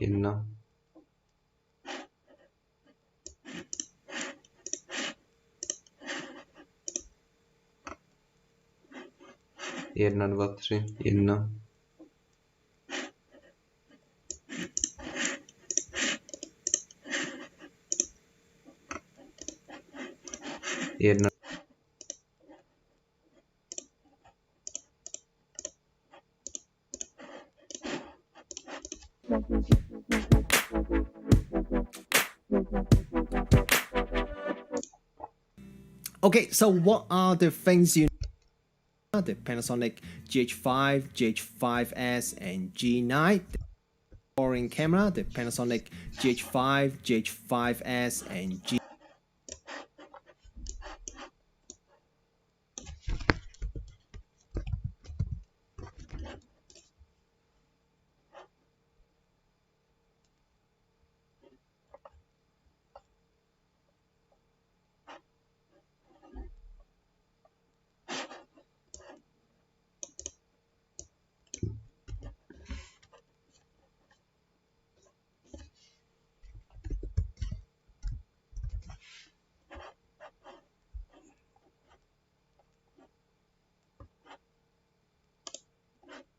1 1 2 3 1 1 Okay, so what are the things you know? The Panasonic GH5, GH5S, and G9. The foreign camera, the Panasonic GH5, GH5S, and G.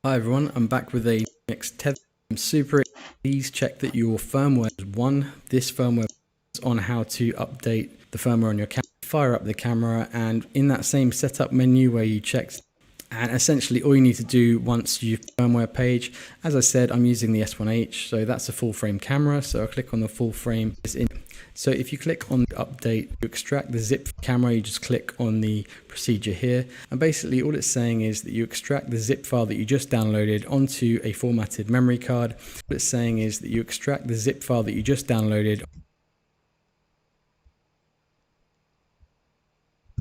Hi everyone, I'm back with a next tether. I'm super excited. Please check that your firmware is 1. This firmware is on how to update the firmware on your camera. Fire up the camera, and in that same setup menu where you checked, and essentially all you need to do once you've firmware page, as I said, I'm using the S1H, so that's a full frame camera, so I'll click on the full frame. So if you click on update to extract the zip camera, you just click on the procedure here, and basically all it's saying is that you extract the zip file that you just downloaded onto a formatted memory card. What it's saying is that you extract the zip file that you just downloaded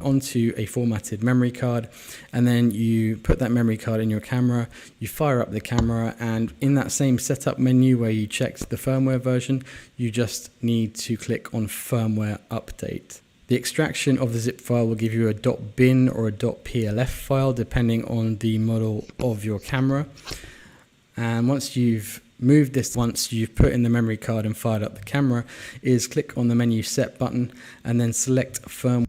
onto a formatted memory card, and then you put that memory card in your camera, you fire up the camera, and in that same setup menu where you checked the firmware version, you just need to click on firmware update. The extraction of the zip file will give you a .bin or a .plf file depending on the model of your camera, and once you've put in the memory card and fired up the camera, is click on the menu set button and then select firmware.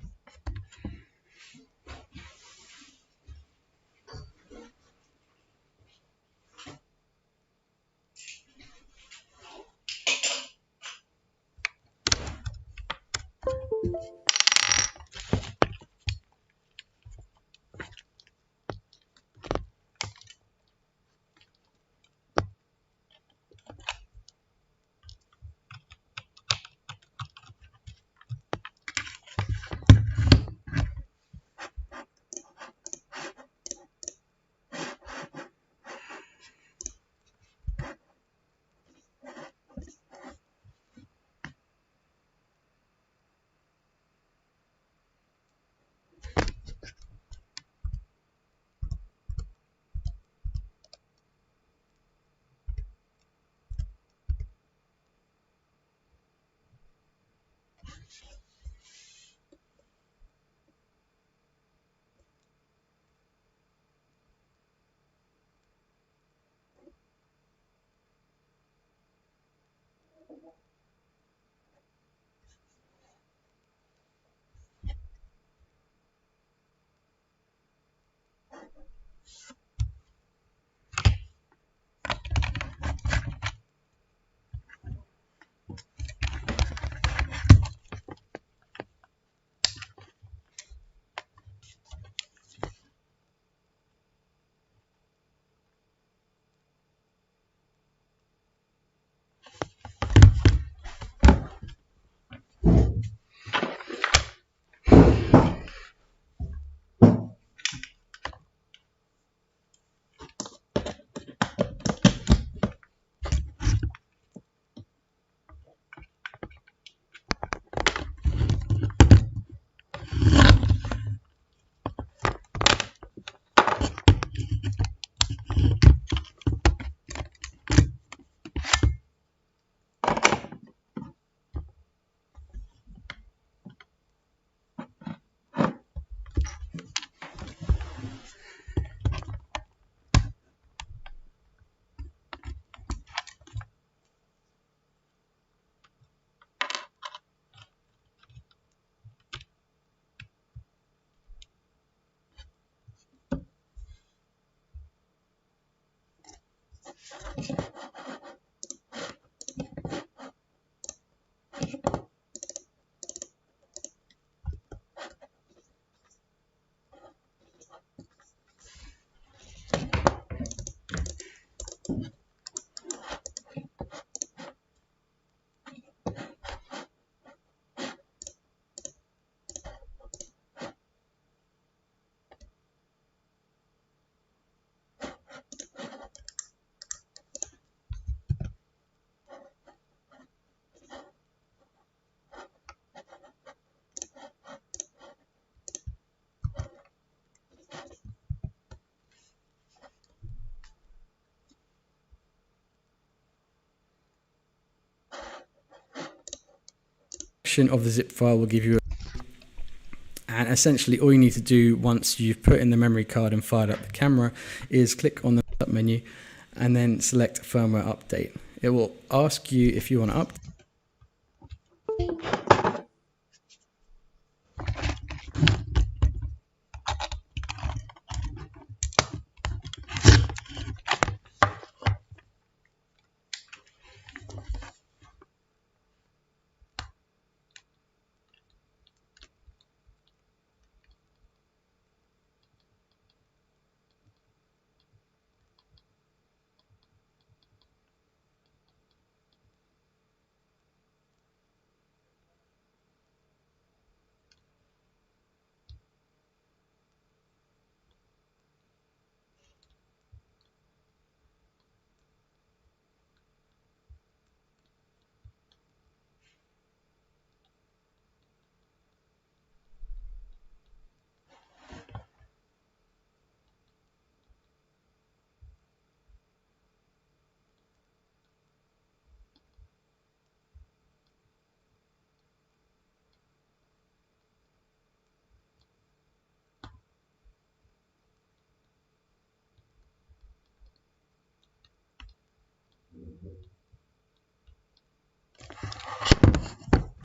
Of the zip file will give you and essentially all you need to do once you've put in the memory card and fired up the camera is click on the up menu and then select firmware update. It will ask you if you want to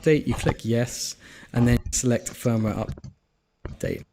update. You click yes and then select firmware update.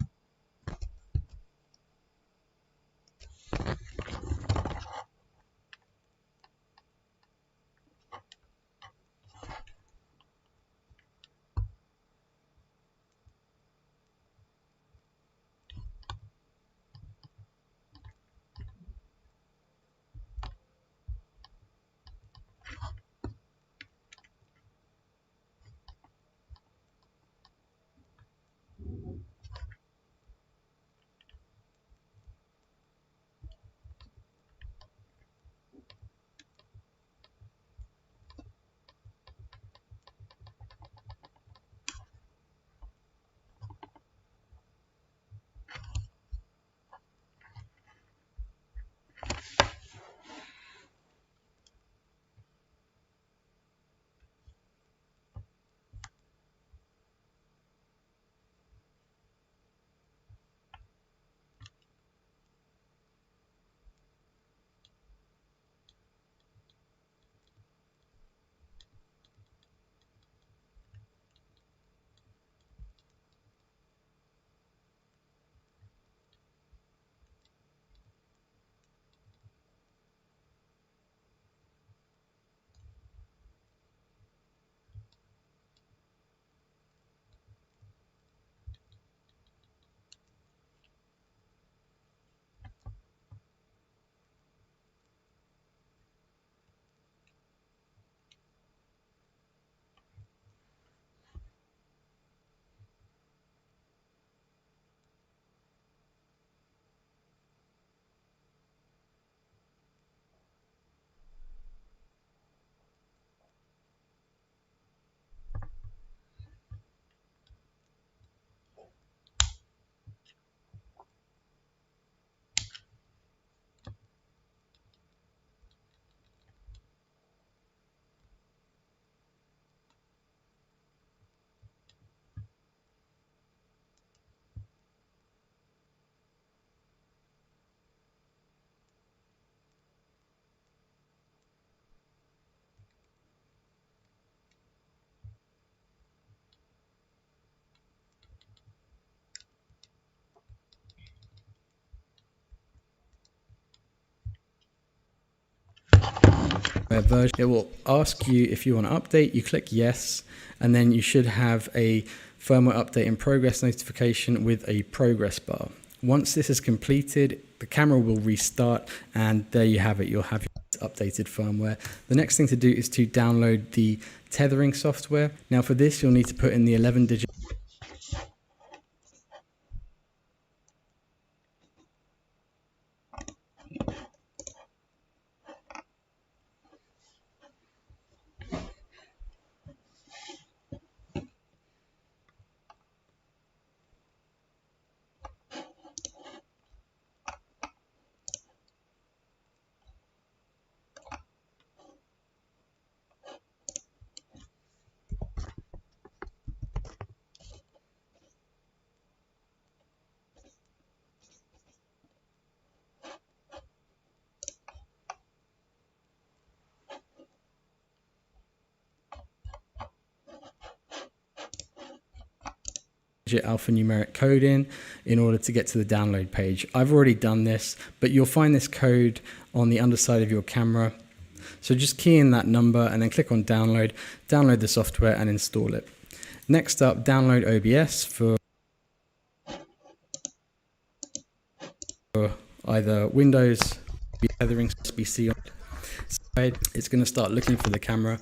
version. It will ask you if you want to update. You click yes, and then you should have a firmware update in progress notification with a progress bar. Once this is completed, the camera will restart, and there you have it. You'll have your updated firmware. The next thing to do is to download the tethering software. Now for this, you'll need to put in the 11-digit alphanumeric code in order to get to the download page. I've already done this, but you'll find this code on the underside of your camera. So just key in that number and then click on download, download the software and install it. Next up, download OBS for either Windows, tethering USB-C. It's going to start looking for the camera.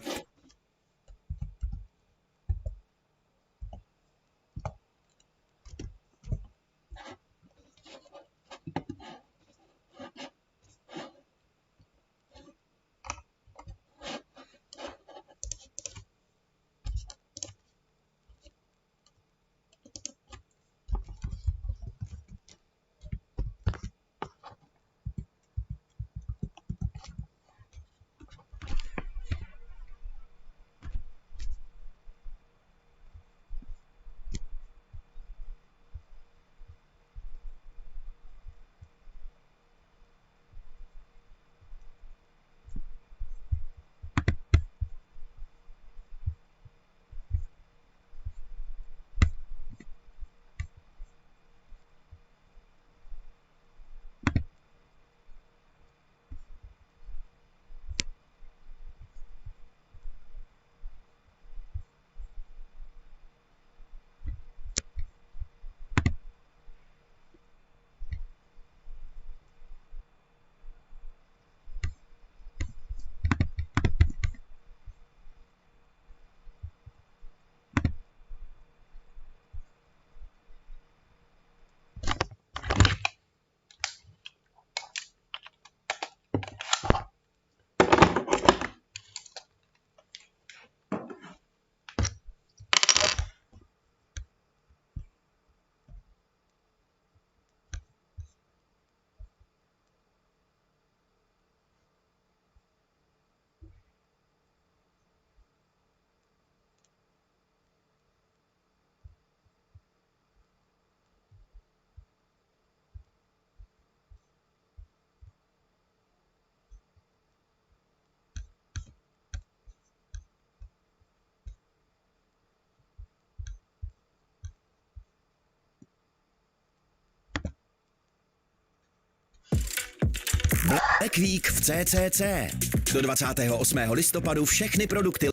Black Week v CCC. Do 28. listopadu všechny produkty.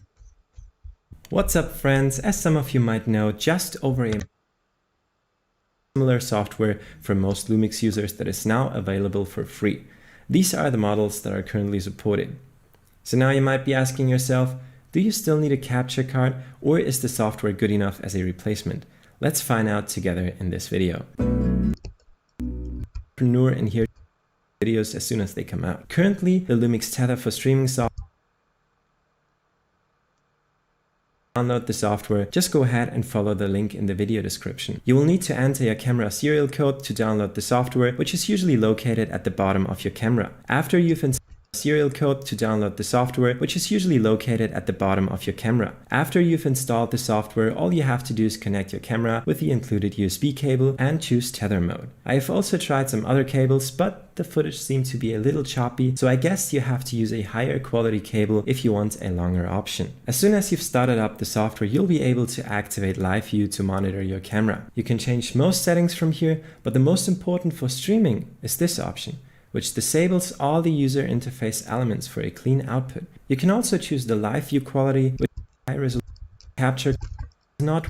What's up, friends? As some of you might know, just over a similar software for most Lumix users that is now available for free. These are the models that are currently supported. So now you might be asking yourself, do you still need a capture card, or is the software good enough as a replacement? Let's find out together in this video. And here videos as soon as they come out. Currently, the Lumix Tether for streaming software. Download the software, just go ahead and follow the link in the video description. You will need to enter your camera serial code to download the software, which is usually located at the bottom of your camera. After you've installed serial code to download the software, which is usually located at the bottom of your camera. After you've installed the software, all you have to do is connect your camera with the included USB cable and choose tether mode. I have also tried some other cables, but the footage seemed to be a little choppy, so I guess you have to use a higher quality cable if you want a longer option. As soon as you've started up the software, you'll be able to activate live view to monitor your camera. You can change most settings from here, but the most important for streaming is this option. which disables all the user interface elements for a clean output. You can also choose the live view quality, which is high resolution capture, not